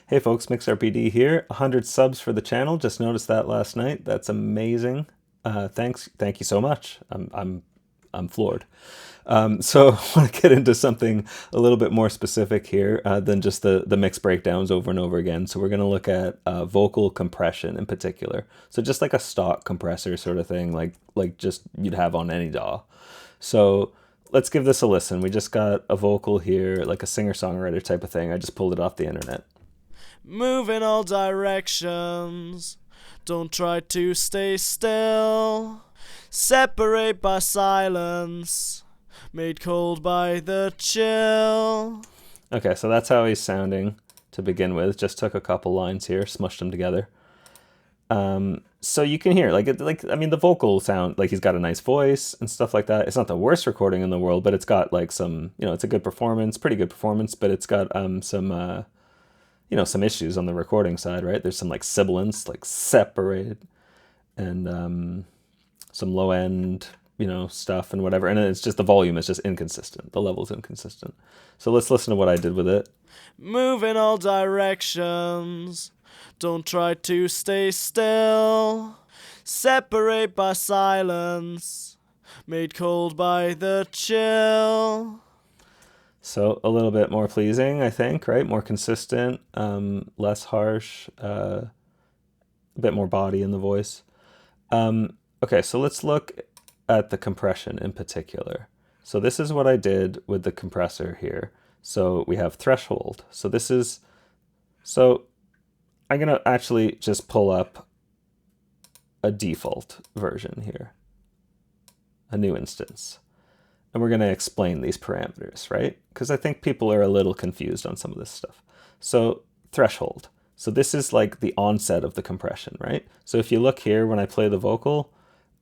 Hey folks, MixRPD here. 100 subs for the channel. Just noticed that last night. That's amazing. Thank you so much. I'm floored. So I want to get into something a little bit more specific here than just the mix breakdowns over and over again. So we're going to look at vocal compression in particular. So just like a stock compressor sort of thing, like just you'd have on any DAW. So let's give this a listen. We just got a vocal here, like a singer-songwriter type of thing. I just pulled it off the internet. Move in all directions. Don't try to stay still. Separate by silence. Made cold by the chill. Okay, so that's how he's sounding to begin with. Just took a couple lines here, smushed them together. So you can hear, the vocal sound, like he's got a nice voice and stuff like that. It's not the worst recording in the world, but it's got like some, it's a good performance, pretty good performance, but it's got some issues on the recording side, right? There's some like sibilance, like separated, and some low end, stuff and whatever. And it's just the volume is just inconsistent. The level's inconsistent. So let's listen to what I did with it. Move in all directions. Don't try to stay still. Separate by silence. Made cold by the chill. So a little bit more pleasing, I think, right? More consistent, less harsh, a bit more body in the voice. Okay, so let's look at the compression in particular. So this is what I did with the compressor here. So we have threshold. So I'm going to actually just pull up a default version here, a new instance. And we're going to explain these parameters, right? Because I think people are a little confused on some of this stuff. So threshold. So this is like the onset of the compression, right? So if you look here, when I play the vocal,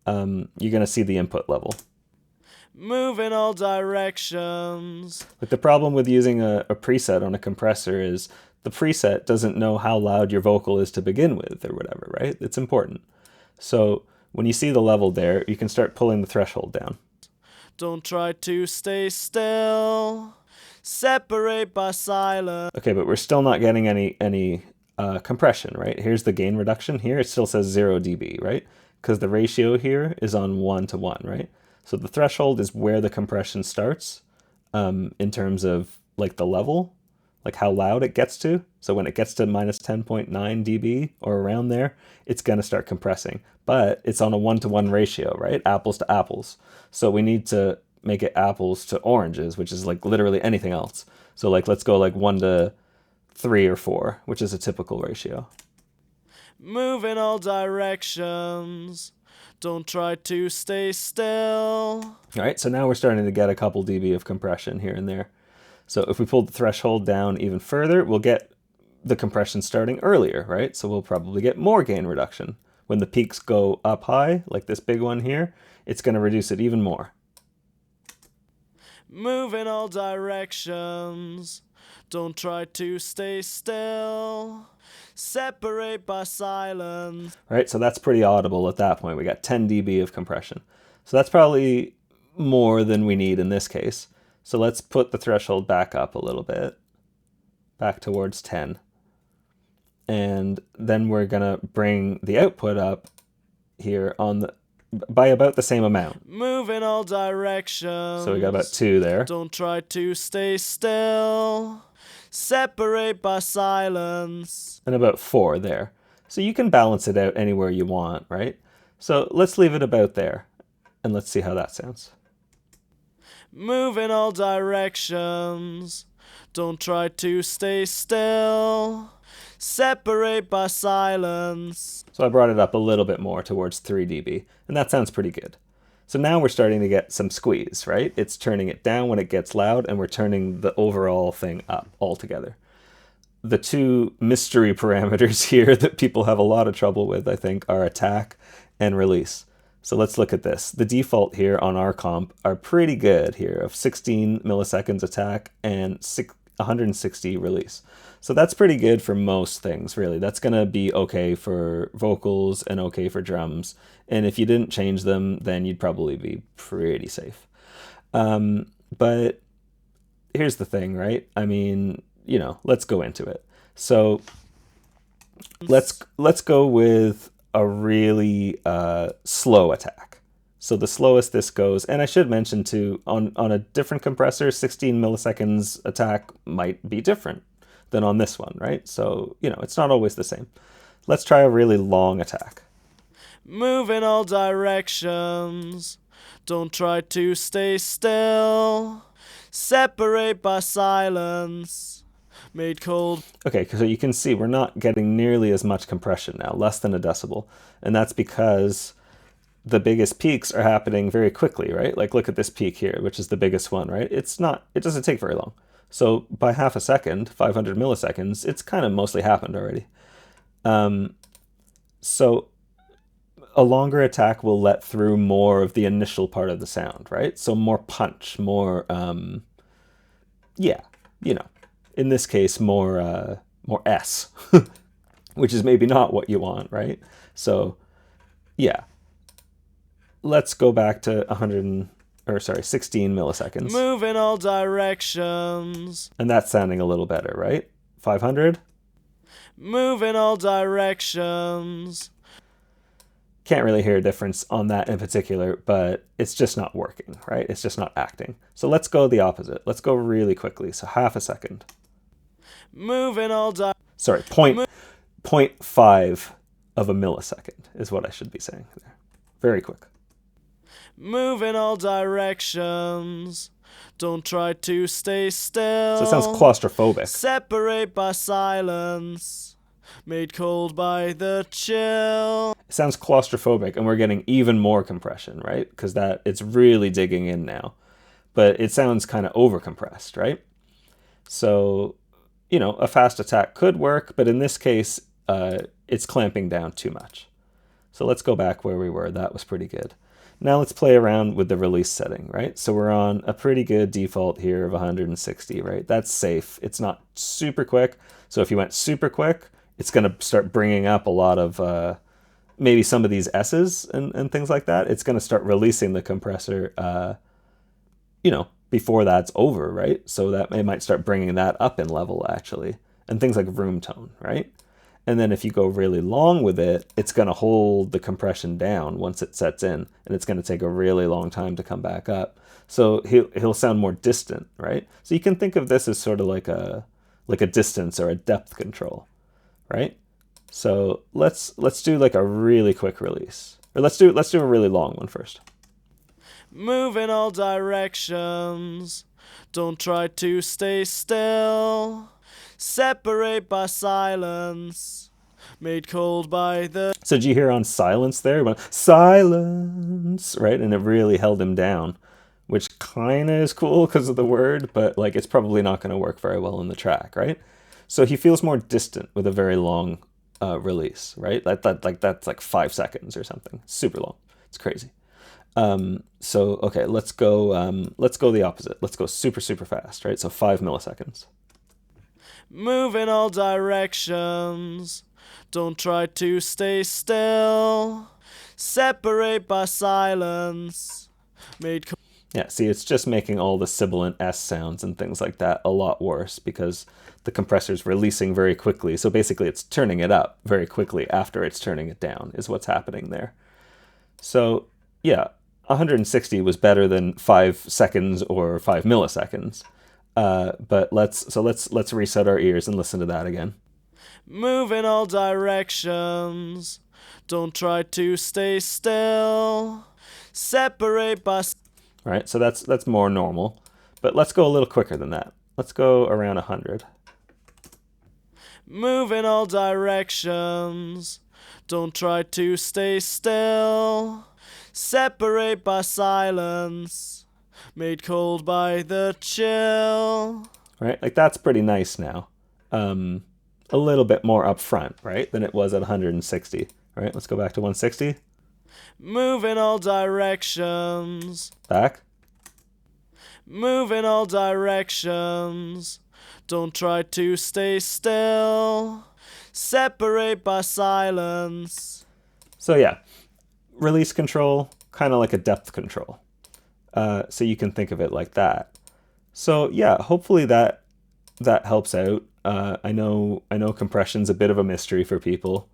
you're going to see the input level. Move in all directions. But the problem with using a preset on a compressor is the preset doesn't know how loud your vocal is to begin with or whatever, right? It's important. So when you see the level there, you can start pulling the threshold down. Don't try to stay still. Separate by silence. Okay, but we're still not getting any compression, right? Here's the gain reduction here. It still says 0 dB, right? Because the ratio here is on 1 to 1, right? So the threshold is where the compression starts in terms of like the level, like how loud it gets to. So when it gets to minus 10.9 dB or around there, it's going to start compressing. But it's on a 1-to-1 ratio, right? Apples to apples. So we need to make it apples to oranges, which is like literally anything else. So like let's go like 1 to 3 or 4, which is a typical ratio. Move in all directions. Don't try to stay still. All right, so now we're starting to get a couple dB of compression here and there. So if we pull the threshold down even further, we'll get the compression starting earlier, right? So we'll probably get more gain reduction. When the peaks go up high, like this big one here, it's going to reduce it even more. Move in all directions. Don't try to stay still. Separate by silence. Right, so that's pretty audible at that point. We got 10 dB of compression. So that's probably more than we need in this case. So let's put the threshold back up a little bit, back towards 10. And then we're gonna bring the output up here by about the same amount. Move in all directions. So we got about 2 there. Don't try to stay still. Separate by silence. And about 4 there. So you can balance it out anywhere you want, right? So let's leave it about there, and let's see how that sounds. Move in all directions. Don't try to stay still. Separate by silence. So I brought it up a little bit more towards 3 dB, and that sounds pretty good. So now we're starting to get some squeeze, right? It's turning it down when it gets loud, and we're turning the overall thing up altogether. The two mystery parameters here that people have a lot of trouble with, I think, are attack and release. So let's look at this. The default here on our comp are pretty good here of 16 milliseconds attack and 160 release. So that's pretty good for most things, really. That's going to be okay for vocals and okay for drums. And if you didn't change them, then you'd probably be pretty safe. But here's the thing, right? I mean, let's go into it. So let's go with a really slow attack. So the slowest this goes, and I should mention too, on a different compressor, 16 milliseconds attack might be different than on this one, right? So, you know, it's not always the same. Let's try a really long attack. Move in all directions. Don't try to stay still. Separate by silence. Made cold. Okay, so you can see we're not getting nearly as much compression now, less than a decibel. And that's because the biggest peaks are happening very quickly, right? Like look at this peak here, which is the biggest one, right? It doesn't take very long. So by half a second, 500 milliseconds, it's kind of mostly happened already. So a longer attack will let through more of the initial part of the sound, right? So more punch, more, yeah, you know, in this case, more S, which is maybe not what you want, right? So yeah, let's go back to 16 milliseconds. Move in all directions. And that's sounding a little better, right? 500? Move in all directions. Can't really hear a difference on that in particular, but it's just not working, right? It's just not acting. So let's go the opposite. Let's go really quickly. So half a second. Move in all Sorry, 0.5 of a millisecond is what I should be saying there. Very quick. Move in all directions. Don't try to stay still. So it sounds claustrophobic. Separate by silence. Made cold by the chill. It sounds claustrophobic, and we're getting even more compression, right? Because it's really digging in now. But it sounds kind of overcompressed, right? So, you know, a fast attack could work, but in this case, it's clamping down too much. So let's go back where we were. That was pretty good. Now let's play around with the release setting, right? So we're on a pretty good default here of 160, right? That's safe. It's not super quick. So if you went super quick, it's going to start bringing up a lot of maybe some of these S's and things like that. It's going to start releasing the compressor, you know, before that's over, right? So that it might start bringing that up in level, actually. And things like room tone, right? And then if you go really long with it, it's going to hold the compression down once it sets in, and it's going to take a really long time to come back up. So he'll sound more distant, right? So you can think of this as sort of like a distance or a depth control, right? So let's do like a really quick release, or let's do a really long one first. Move in all directions. Don't try to stay still. Separate by silence. Made cold by the... So did you hear on silence there? It went, silence, right? And it really held him down, which kind of is cool because of the word, but like it's probably not going to work very well in the track, right? So he feels more distant with a very long release, right? That's like 5 seconds or something. Super long. It's crazy. So okay, let's go the opposite. Let's go super, super fast, right? So 5 milliseconds. Move in all directions. Don't try to stay still. Separate by silence. Made Yeah, see, it's just making all the sibilant S sounds and things like that a lot worse because the compressor's releasing very quickly. So basically it's turning it up very quickly after it's turning it down is what's happening there. So yeah, 160 was better than 5 seconds or 5 milliseconds. But let's reset our ears and listen to that again. Move in all directions. Don't try to stay still. Separate by... Right, so that's more normal. But let's go a little quicker than that. Let's go around 100. Move in all directions. Don't try to stay still. Separate by silence. Made cold by the chill. Right, like that's pretty nice now. A little bit more upfront, right, than it was at 160. Right, let's go back to 160. Move in all directions. Back. Move in all directions. Don't try to stay still. Separate by silence. So yeah, release control, kind of like a depth control. So you can think of it like that. So yeah, hopefully that helps out. I know compression's a bit of a mystery for people.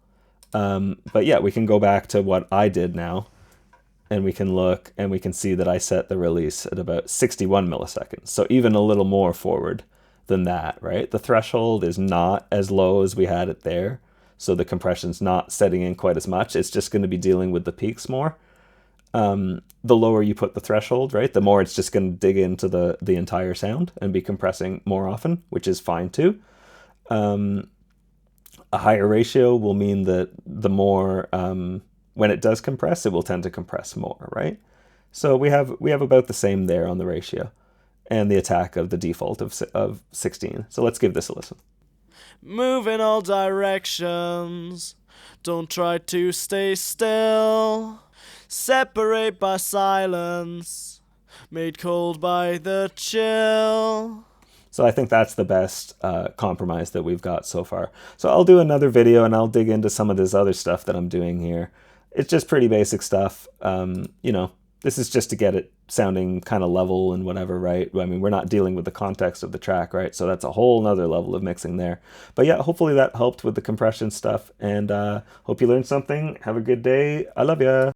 But yeah, we can go back to what I did now, and we can look and we can see that I set the release at about 61 milliseconds. So even a little more forward than that, right? The threshold is not as low as we had it there. So the compression's not setting in quite as much. It's just going to be dealing with the peaks more. The lower you put the threshold, right, the more it's just going to dig into the entire sound and be compressing more often, which is fine too. A higher ratio will mean that the more when it does compress, it will tend to compress more, right? So we have about the same there on the ratio and the attack of the default of 16. So let's give this a listen. Move in all directions. Don't try to stay still. Separate by silence. Made cold by the chill. So I think that's the best compromise that we've got so far. So I'll do another video and I'll dig into some of this other stuff that I'm doing here. It's just pretty basic stuff. This is just to get it sounding kind of level and whatever, right? I mean, we're not dealing with the context of the track, right? So that's a whole nother level of mixing there. But yeah, hopefully that helped with the compression stuff, and hope you learned something. Have a good day. I love ya.